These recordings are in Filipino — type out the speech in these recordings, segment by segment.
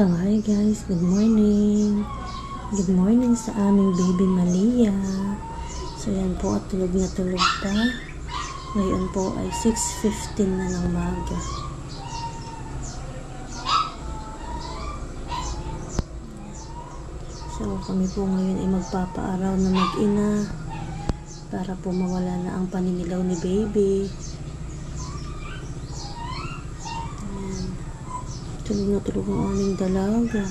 So, hi guys, good morning. Good morning sa aming baby Malia. So, yan po at tulog na tulog pa. Ngayon po ay 6:15 na ng umaga. So, kami po ngayon ay magpapaaraw na mag-ina para po mawala na ang paninilaw ni baby. Tulog na tulog ang aming dalaga.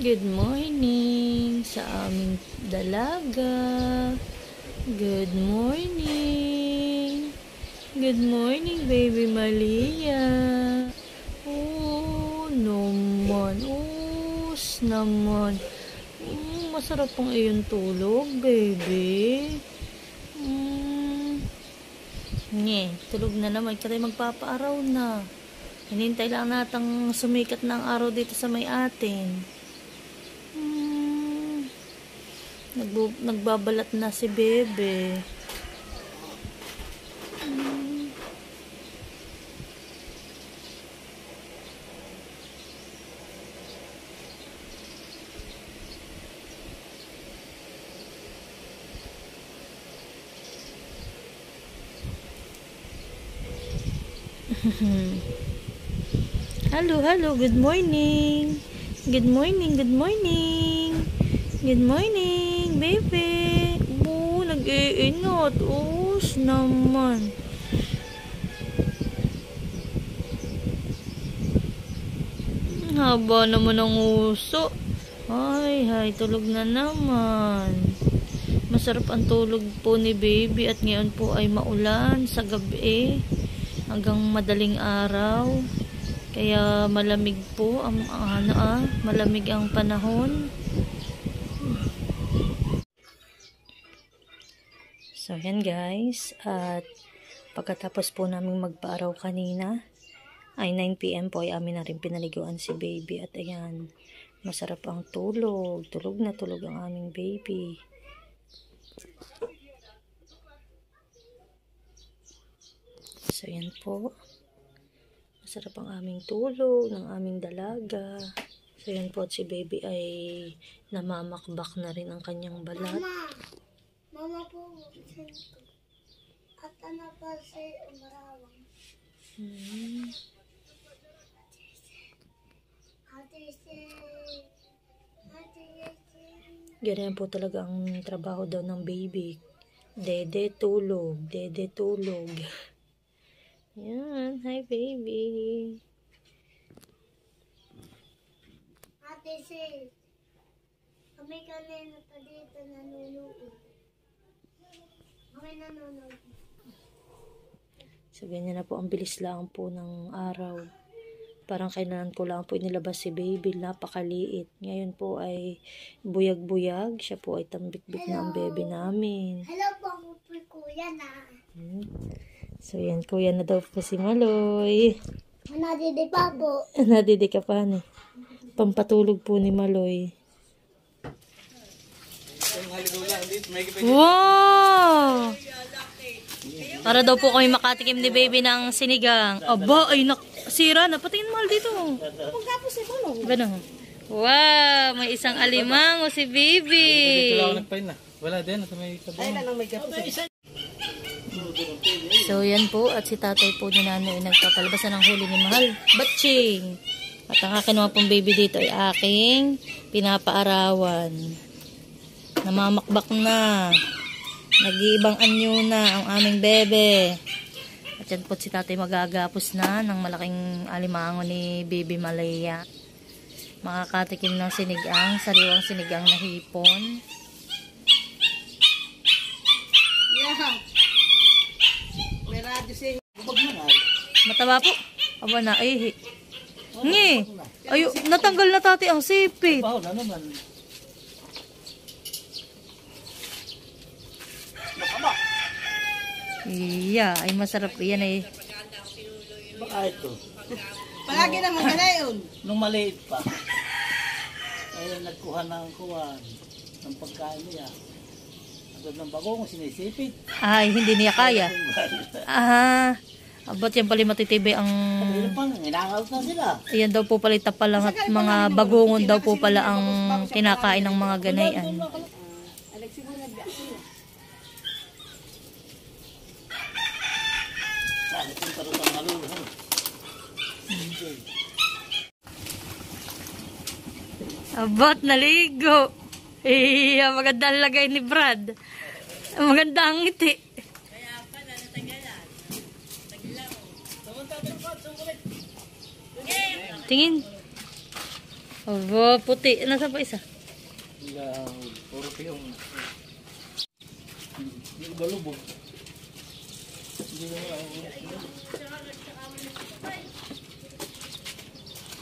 Good morning sa aming dalaga. Good morning. Good morning, baby Malia. Oh, naman. Oh, naman. Masarap ang iyong tulog, baby. Tulog na naman. Kaya magpapaaraw na. Hinintay lang natang sumikat ng araw dito sa may atin. Nagbabalat na si bebe. Hello, good morning. Good morning, good morning. Good morning, baby. Nag-iinot. Naman. Haba naman ang uso. Ay, tulog na naman. Masarap ang tulog po ni baby at ngayon po ay maulan sa gabi hanggang madaling araw. Kaya malamig po malamig ang panahon. So, yan guys. At pagkatapos po namin magpaaraw kanina, ay 9 PM po ay amin na rin pinaliguan si baby. At ayan, masarap ang tulog. Tulog na tulog ang aming baby. So, yan po. Masarap ang aming tulog ng aming dalaga. So, yan po at si baby ay namamakbak na rin ang kanyang balat. Mama po, at ano pa siya umarawang. Ganyan po talaga ang trabaho daw ng baby. Dede tulog, dede tulog. Yan, hi baby. Ate sis, kami kanina pa dito nanonood. So, ganyan na po. Ang bilis lang po ng araw. Parang kailangan ko lang po inilabas si baby. Napakaliit. Ngayon po ay buyag-buyag. Siya po ay tambik-bik na ang baby namin. Hello po, ako po kuya na. So, yan. Kuya na daw po si Maloy. Nadidi pa po. Nadidi ka pa ni. Pampatulog po ni Maloy. Wow! Para daw po kami makatikim ni baby ng sinigang. Aba, ay sira na. Patingin mahal dito. Ganun. Wow, may isang alimango si baby. Wala din. So, yan po. At si tatay po ni nanay nagpapalabasan ng huli ni Mahal. Batching! At ang akin naman pong baby dito ay aking pinapaarawan. Namamakbak na. Nag-iibang anyo na ang aming bebe. At yan po si tatay magagapos na ng malaking alimango ni baby Malia. Makakatikim ng sinigang, sariwang sinigang na hipon. May radyo siya. Mataba po. Aba na, Ngi. Ay, natanggal na tati ang sipit. Baho na naman. Iya, ay masarap yan eh. Baka ito. Palagi naman ka na yun. Nung maliit pa. Ay, nagkuha ng kuwan. Ng pagkain niya. Agad ng bagong sinisipit. Ay, hindi niya kaya. Ah, ba't yan pala matitibay ang... Pagkailan pa, hinangout na sila. Ayan daw po pala pala at mga bagungon daw po pala ang kinakain ng mga ganayan. Abat, naligo. Iya, maganda ang lagay ni Brad. Maganda ang ngiti. Tingin. Aba, puti. Nasa pa isa? Puro piyong. Hindi ba lubog?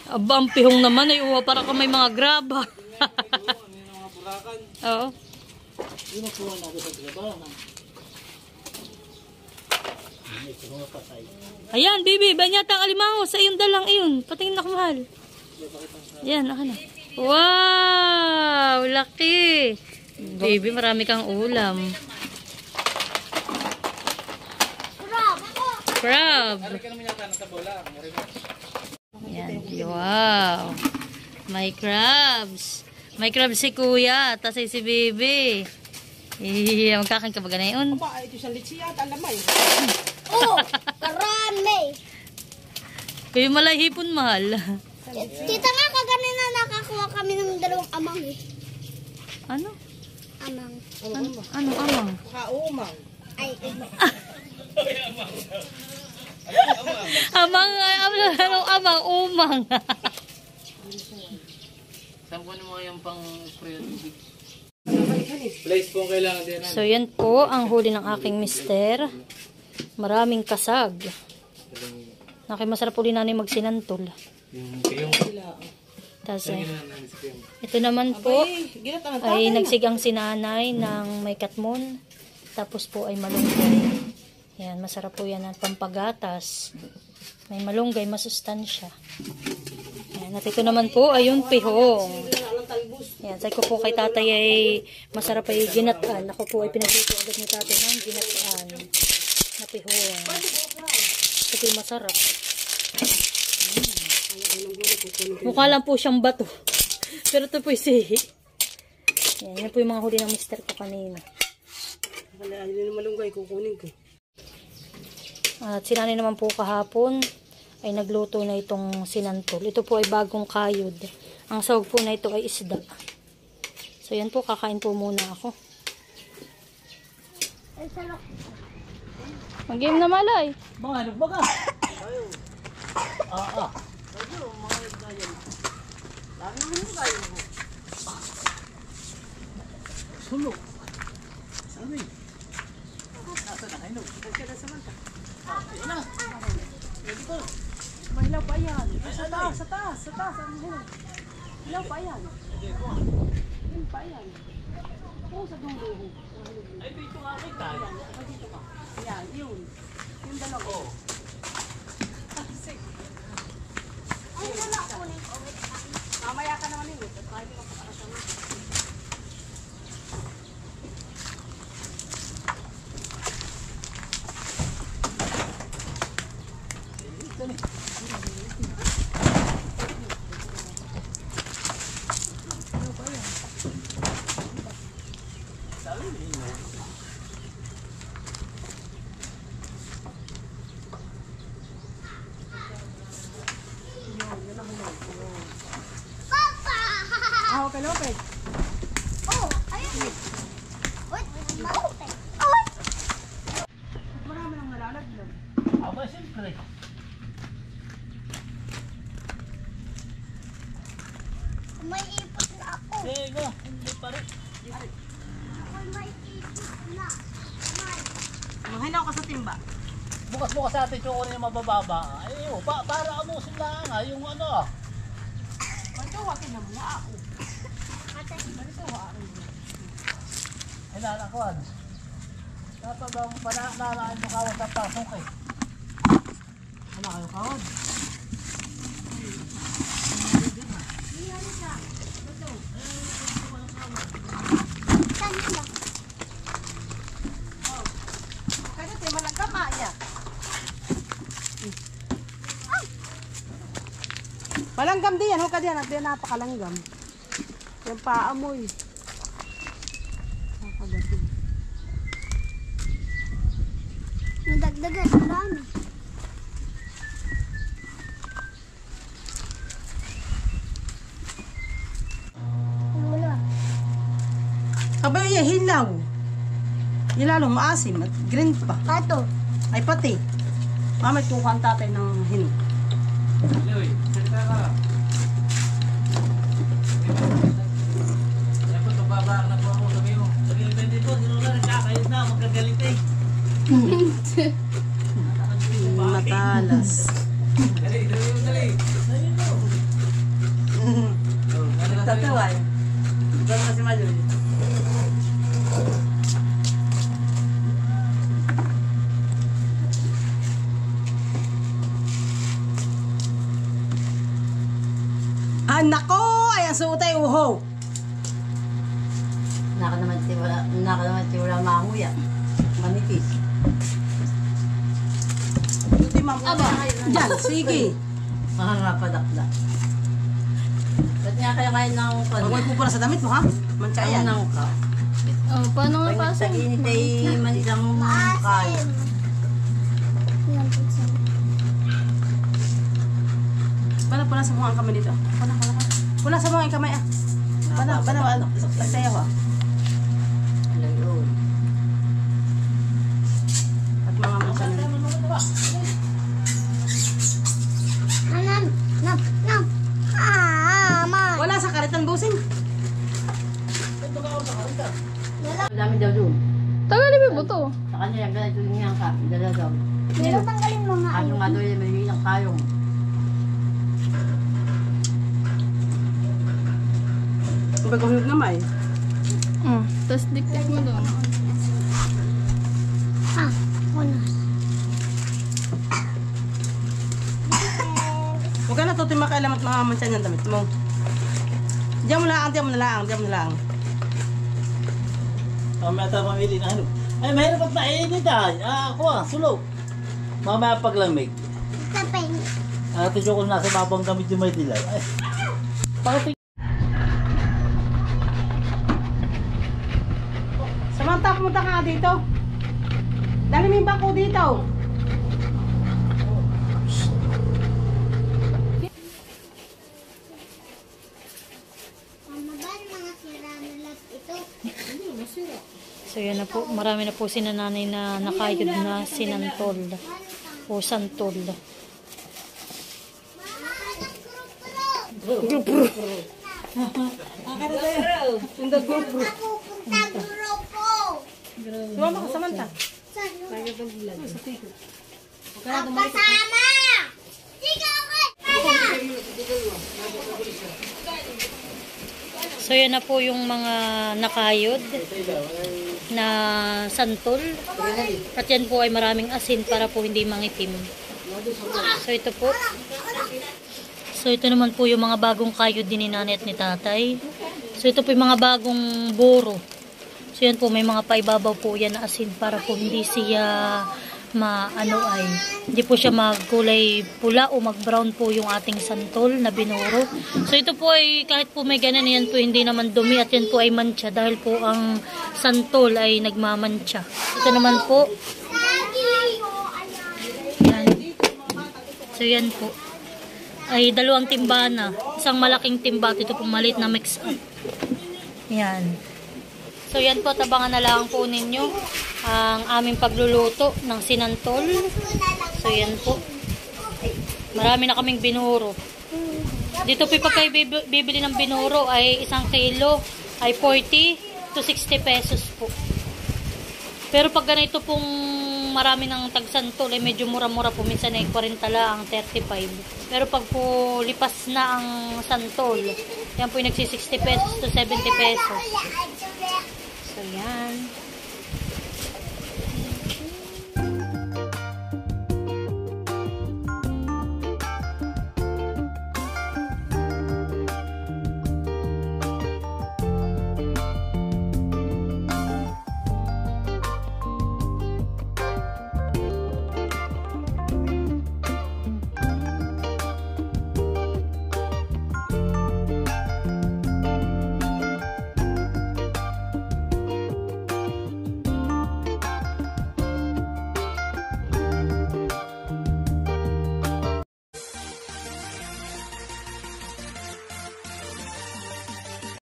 Aba, ang pihong naman ay uwa para ka may mga graba. Oo. Hindi makuha na ako sa trabaho. Ayan, baby, banyatang alimango sa iyong dalang iyon. Patingin na kumahal. Yan, ako na. Wow, laki. Baby, marami kang ulam. Crab. Yan, wow. May crabs. May crabs si kuya, tas ay si baby. Magkakan ka ba ganayon? Ba, ito sa litsi yata, alam mo yun. Oh, karami. Kuya malay hipon mahal. Tita nga, kaganina nakakuha kami ng dalawang amang eh. Ano? Amang. Ano amang? Kaumang. Ay, Amang, umang. Saan ko naman yung pang-spray at tubig? Place po kailangan din. So yan po ang huli ng aking mister. Maraming kasag. Nakimasarap po din nanay magsinantol. Tapos ito naman po ay nagsigang sinanay ng may katmon. Tapos po ay malunggay. Yan, masarap po yan ang pampagatas. May malunggay, masustansya. Yan, at ito naman po ay yung pihong. Yan, sabi ko po kay tatay ay masarap ay ginataan. Ako po ay pinagluto agad ni tatay ng ginataan na pihong. Ito po yung masarap. Mukha lang po siyang bato. Pero ito po yung sihi. Yan, yan po yung mga huli ng mister ko kanina. Wala, yun yung malunggay, kukunin ko. At sinanay naman po kahapon ay nagluto na itong sinantol. Ito po ay bagong kayod. Ang sahog po na ito ay isda. So yan po, kakain po muna ako. Mag-game na malay. Mga ano ba ka? Sulok. Sabi. Nasa na kayo? Mahilaw pa yan. Sa taas, sa taas, sa taas. Hilaw pa yan. Yun pa yan. Oo, sa dulo. Ay, dito nga kita. Dito ka. Yan, yun. Yung dalawa. ay, wala ko na. Mamaya ka naman yun. Try mo kapakasama. Papa! Ah, okay, Lopez. bukas-bukas sa atin yung yung mabababa. Ay, para amusin lang ha, yung ano. Ito, wakin na mga ako. Ito, wakin. Ay, nalakuan. Dapat bang pananalaan mo kawan sa pasok eh. Wala kayo kawan. Saan yun ba? Kaya tayo malagkama niya. Malanggam din yan. Huwag ka diyan. At diyan napakalanggam. Yung paamoy. Nakagating. Nadagdagan. Marami. Wala. Abay, hilaw. Hilalong maasim at green pa. Pato. Ay pati. Mamay tukan tatay ng hinog. Leoy, salita ka. Ay, kung babak na po ako sabi mo. Sabi mo, dito, sinula rin kakayos na, magkagalit eh. Matalas. Dali, dali. Ayun mo. Tataway. Gano'n kasi Majoy. Nako! Ay, ang suutay uho. Naka naman tiwala mahuya. Manipis. Ito ma'am. Diyan, sige. Mahangapadakda. Ba't nga kaya kain ng Huwag mo pala sa damit mo, ha? Mancha yan. Ano ka? Oh, paano nga Pag pasok? nagsaginit ay manisang kain. Yan, pizza. Pala sa mga kamay dito. Pala sa mga kamay, ah. Pala, pagsayaw, ah. Layon. At mga mancha na. Nam. Man. Wala sa karitan busing. Ang dami daw doon. Tagalin mo to. Sa kanya yung ganito yung nga ka. Dala daw. Pero tanggalin mo nga. Ano nga daw yung may ilang kayong. Bagahulog na may. Tapos diktik mo doon. Unos. Huwag ka na tuti makailam at mga mancha niyang damit mo. Diyan mo lang. Mamaya tayo mamili na ano. Ay, mahirap at mainit ah. Ako sulok. Mamaya paglamig. Tapeng. Ate Choco nasa babang gamit yung may dilaw. Ay, bakit Samantha, pumunta ka nga dito. Dali mo yung bako dito. Ano ba mga sira na lahat ito? So yan na po, marami na po sinananay na nakayod na sinantol o santol. Napupunta grupo. Sumama ka, Samantha. Kasama! Sige ako! So yan na po yung mga nakayod na santol. At yan po ay maraming asin para po hindi mangitim. So ito po. So ito naman po yung mga bagong kayod din ni nanay at ni tatay. So ito po yung mga bagong buro. So yan po, may mga paibabaw po yan na asin para po hindi siya hindi po siya magkulay pula o mag-brown po yung ating santol na binuro. So ito po ay kahit po may ganun yan po hindi naman dumi at yan po ay mancha dahil po ang santol ay nagmamancha. Ito naman po. Yan. So yan po. Ay 2 timba na. Isang malaking timba at ito po maliit na mix up. Yan. So yan po, tabangan na lang po ninyo ang aming pagluluto ng sinantol. So yan po. Marami na kaming binuro. Dito po pag kayo bibili ng binuro ay 1 kilo ay 40 to 60 pesos po. Pero pag ganito pong marami ng tagsantol, eh, medyo mura-mura po. Minsan ay 40 lang, 35. Pero pag po lipas na ang santol, yan po yung nagsi 60 pesos to 70 pesos. So, yan.